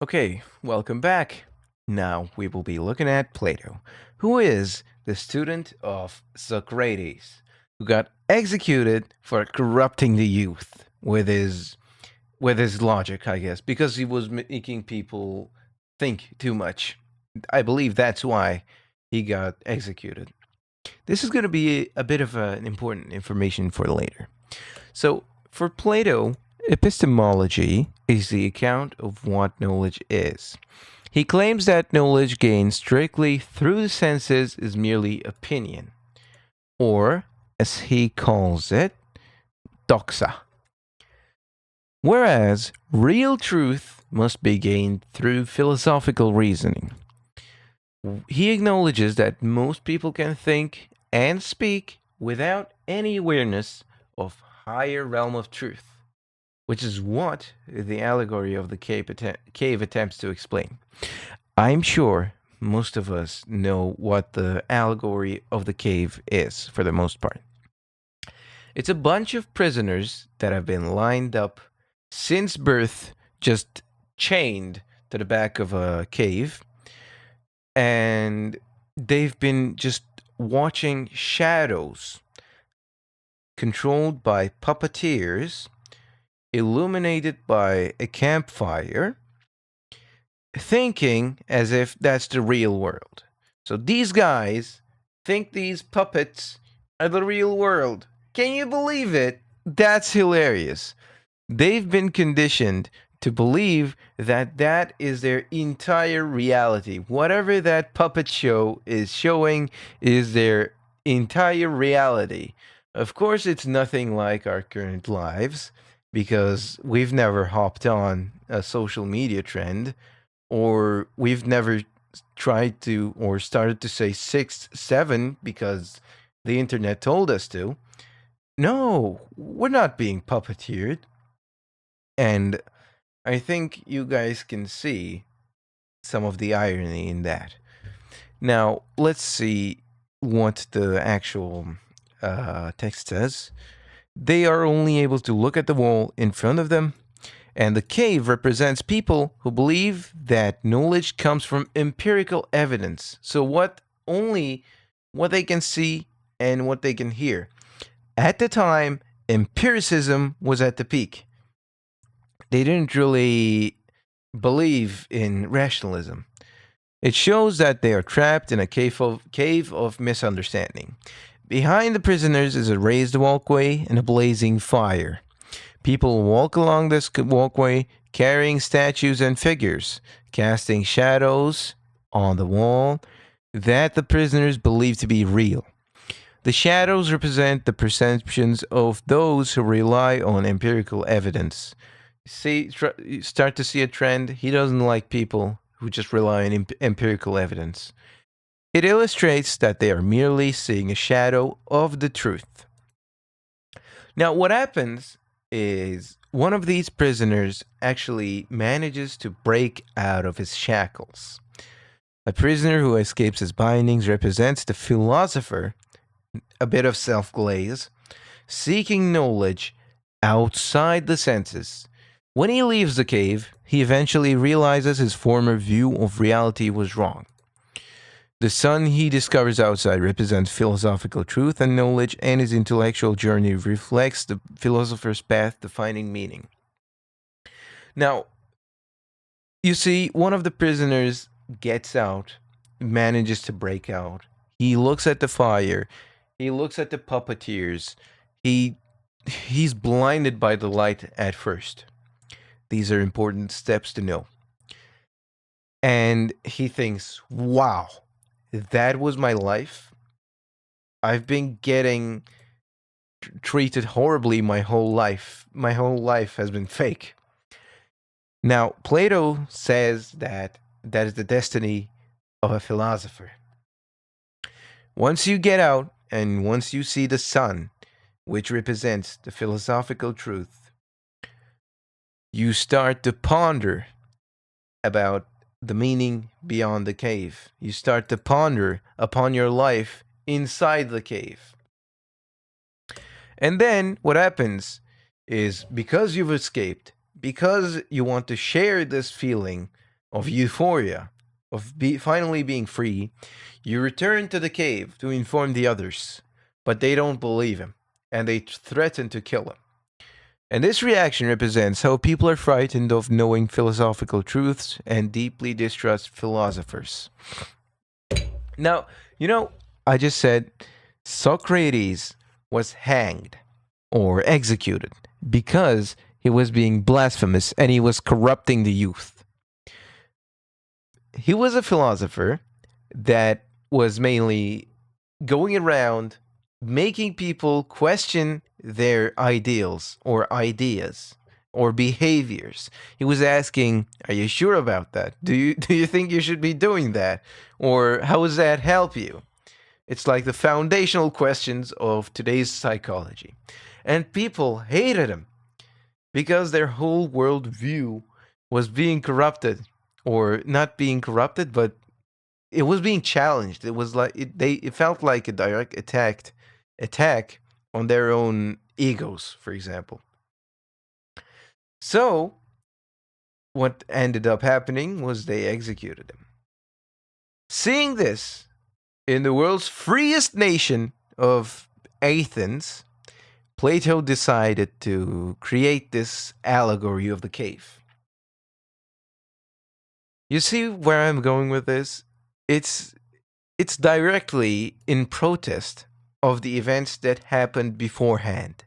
Okay, welcome back. Now we will be looking at Plato, who is the student of Socrates, who got executed for corrupting the youth with his logic, I guess, because he was making people think too much. I believe that's why he got executed. This is going to be a bit of an important information for later. So, for Plato, epistemology is the account of what knowledge is. He claims that knowledge gained strictly through the senses is merely opinion, or, as he calls it, doxa. Whereas real truth must be gained through philosophical reasoning. He acknowledges that most people can think and speak without any awareness of higher realm of truth, which is what the allegory of the cave attempts to explain. I'm sure most of us know what the allegory of the cave is for the most part. It's a bunch of prisoners that have been lined up since birth, just chained to the back of a cave, and they've been just watching shadows controlled by puppeteers, illuminated by a campfire, thinking as if that's the real world. So these guys think these puppets are the real world. Can you believe it? That's hilarious. They've been conditioned to believe that that is their entire reality. Whatever that puppet show is showing is their entire reality. Of course, it's nothing like our current lives because we've never hopped on a social media trend, or we've never tried to or started to say 6, 7 because the internet told us to. No, we're not being puppeteered. And I think you guys can see some of the irony in that. Now, let's see what the actual text says. They are only able to look at the wall in front of them, and the cave represents people who believe that knowledge comes from empirical evidence. So, what they can see and what they can hear. At the time, empiricism was at the peak. They didn't really believe in rationalism. It shows that they are trapped in a cave of misunderstanding. Behind the prisoners is a raised walkway and a blazing fire. People walk along this walkway carrying statues and figures, casting shadows on the wall that the prisoners believe to be real. The shadows represent the perceptions of those who rely on empirical evidence. You start to see a trend. He doesn't like people who just rely on empirical evidence. It illustrates that they are merely seeing a shadow of the truth. Now, what happens is one of these prisoners actually manages to break out of his shackles. A prisoner who escapes his bindings represents the philosopher, a bit of self glaze, seeking knowledge outside the senses. When he leaves the cave, he eventually realizes his former view of reality was wrong. The sun he discovers outside represents philosophical truth and knowledge, and his intellectual journey reflects the philosopher's path to finding meaning. Now, you see, one of the prisoners gets out, manages to break out. He looks at the fire, he looks at the puppeteers. He he's blinded by the light at first. These are important steps to know. And he thinks, wow, that was my life. I've been getting treated horribly my whole life. My whole life has been fake. Now, Plato says that that is the destiny of a philosopher. Once you get out and once you see the sun, which represents the philosophical truth, you start to ponder about the meaning beyond the cave. You start to ponder upon your life inside the cave. And then what happens is because you've escaped, because you want to share this feeling of euphoria, of finally being free, you return to the cave to inform the others, but they don't believe him, and they threaten to kill him. And this reaction represents how people are frightened of knowing philosophical truths and deeply distrust philosophers. Now, I just said Socrates was hanged or executed because he was being blasphemous and he was corrupting the youth. He was a philosopher that was mainly going around making people question their ideals or ideas or behaviors. He was asking, "Are you sure about that? Do you think you should be doing that? Or how does that help you?" It's like the foundational questions of today's psychology. And people hated him because their whole worldview was being corrupted, or not being corrupted, but it was being challenged. It was like it felt like a direct attack on their own egos, for example. So what ended up happening was they executed him. Seeing this in the world's freest nation of Athens, Plato decided to create this allegory of the cave. You see where I'm going with this? It's directly in protest of the events that happened beforehand.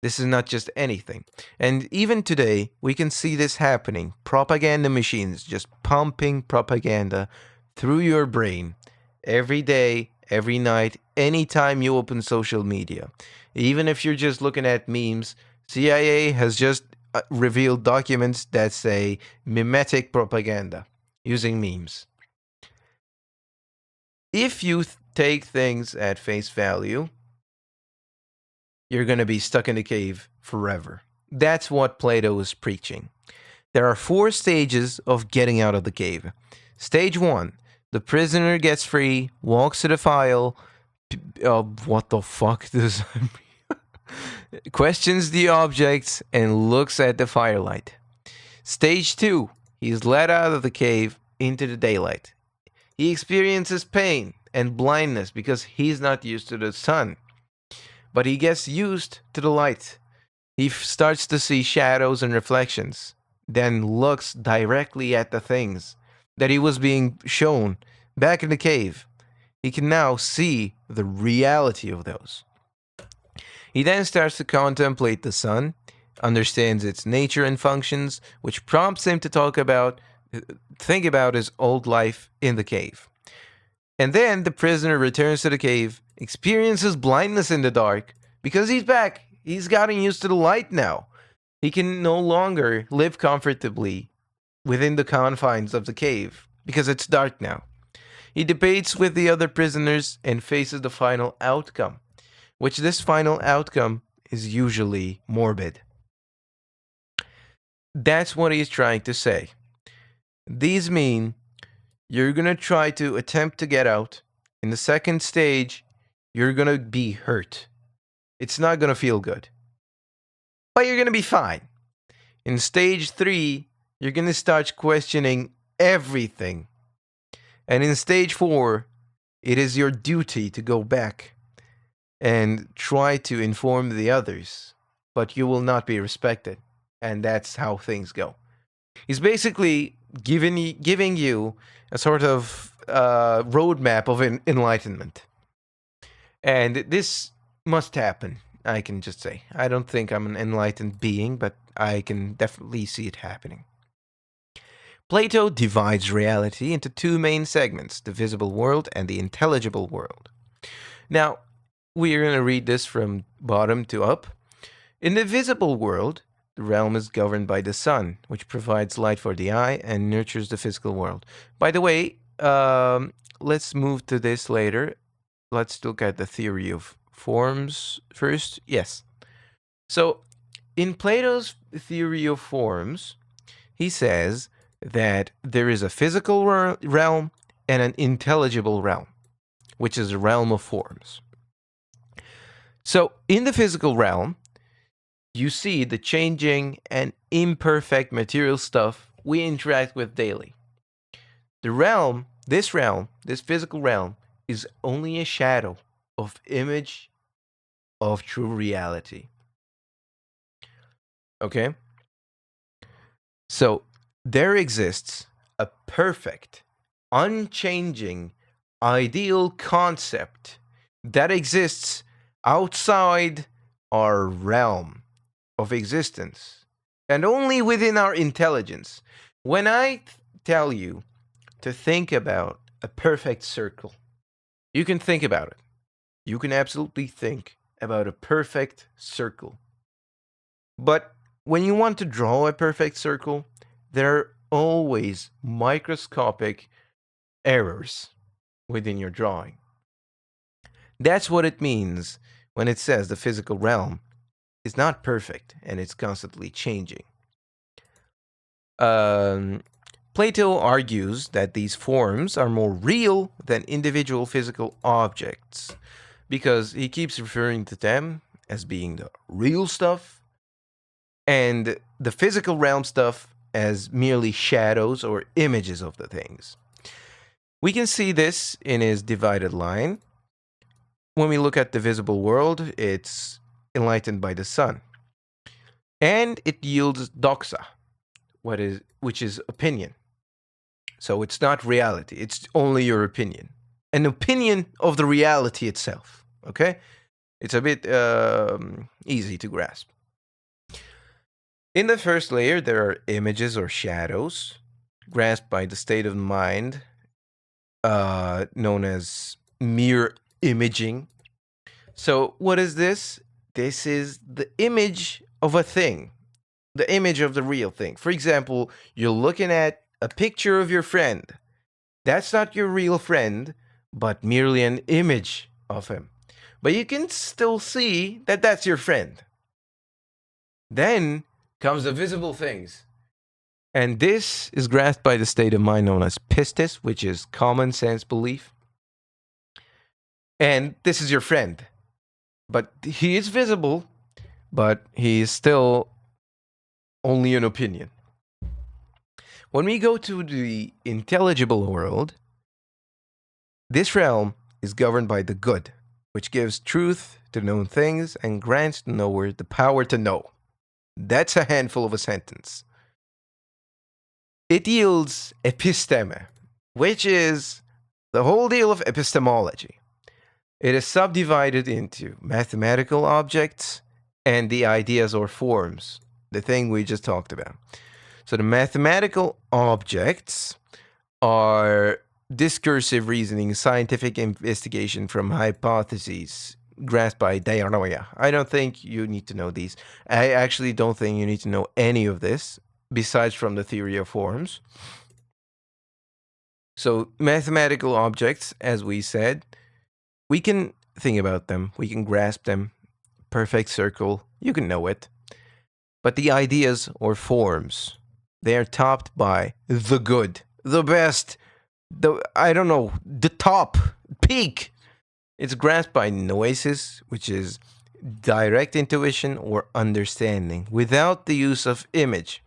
This is not just anything. And even today, we can see this happening. Propaganda machines just pumping propaganda through your brain every day, every night, anytime you open social media. Even if you're just looking at memes, CIA has just revealed documents that say mimetic propaganda using memes. If you take things at face value, you're going to be stuck in the cave forever. That's what Plato is preaching. There are 4 stages of getting out of the cave. Stage 1, the prisoner gets free, walks to the file. What the fuck does that mean? Questions the objects and looks at the firelight. Stage 2, he's let out of the cave into the daylight. He experiences pain and blindness because he's not used to the sun. But he gets used to the light. He starts to see shadows and reflections, then looks directly at the things that he was being shown back in the cave. He can now see the reality of those. He then starts to contemplate the sun, understands its nature and functions, which prompts him to think about his old life in the cave. And then the prisoner returns to the cave, experiences blindness in the dark, because he's back. He's gotten used to the light now. He can no longer live comfortably within the confines of the cave, because it's dark now. He debates with the other prisoners and faces the final outcome, which this final outcome is usually morbid. That's what he's trying to say. These mean you're going to try to attempt to get out. In the second stage, you're going to be hurt. It's not going to feel good. But you're going to be fine. In stage 3, you're going to start questioning everything. And in stage 4, it is your duty to go back and try to inform the others. But you will not be respected. And that's how things go. He's basically giving you a sort of roadmap of enlightenment. And this must happen, I can just say. I don't think I'm an enlightened being, but I can definitely see it happening. Plato divides reality into 2 main segments, the visible world and the intelligible world. Now, we are going to read this from bottom to up. In the visible world, the realm is governed by the sun, which provides light for the eye and nurtures the physical world. By the way, let's move to this later. Let's look at the theory of forms first. Yes. So, in Plato's theory of forms, he says that there is a physical realm and an intelligible realm, which is a realm of forms. So, in the physical realm, you see the changing and imperfect material stuff we interact with daily. this physical realm, is only a shadow of image of true reality. Okay? So there exists a perfect, unchanging, ideal concept that exists outside our realm of existence and only within our intelligence. When I tell you to think about a perfect circle, you can think about it. You can absolutely think about a perfect circle. But when you want to draw a perfect circle, there are always microscopic errors within your drawing. That's what it means when it says the physical realm is not perfect and it's constantly changing. Plato argues that these forms are more real than individual physical objects because he keeps referring to them as being the real stuff and the physical realm stuff as merely shadows or images of the things. We can see this in his divided line. When we look at the visible world, it's enlightened by the sun. And it yields doxa, which is opinion. So it's not reality, it's only your opinion. An opinion of the reality itself. Okay? It's a bit easy to grasp. In the first layer, there are images or shadows grasped by the state of mind known as mere imaging. So, what is this? This is the image of a thing, the image of the real thing. For example, you're looking at a picture of your friend. That's not your real friend, but merely an image of him. But you can still see that that's your friend. Then comes the visible things. And this is grasped by the state of mind known as pistis, which is common sense belief. And this is your friend. But he is visible, but he is still only an opinion. When we go to the intelligible world, this realm is governed by the good, which gives truth to known things and grants the knower the power to know. That's a handful of a sentence. It yields episteme, which is the whole deal of epistemology. It is subdivided into mathematical objects and the ideas or forms, the thing we just talked about. So the mathematical objects are discursive reasoning, scientific investigation from hypotheses grasped by dianoia. I don't think you need to know these. I actually don't think you need to know any of this besides from the theory of forms. So mathematical objects, as we said, we can think about them, we can grasp them. Perfect circle, you can know it. But the ideas or forms, they are topped by the good, the best, the top, peak. It's grasped by noesis, which is direct intuition or understanding without the use of image.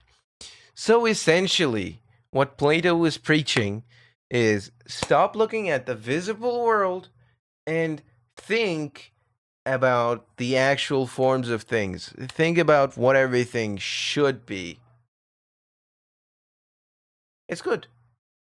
So essentially, what Plato is preaching is stop looking at the visible world and think about the actual forms of things. Think about what everything should be. It's good.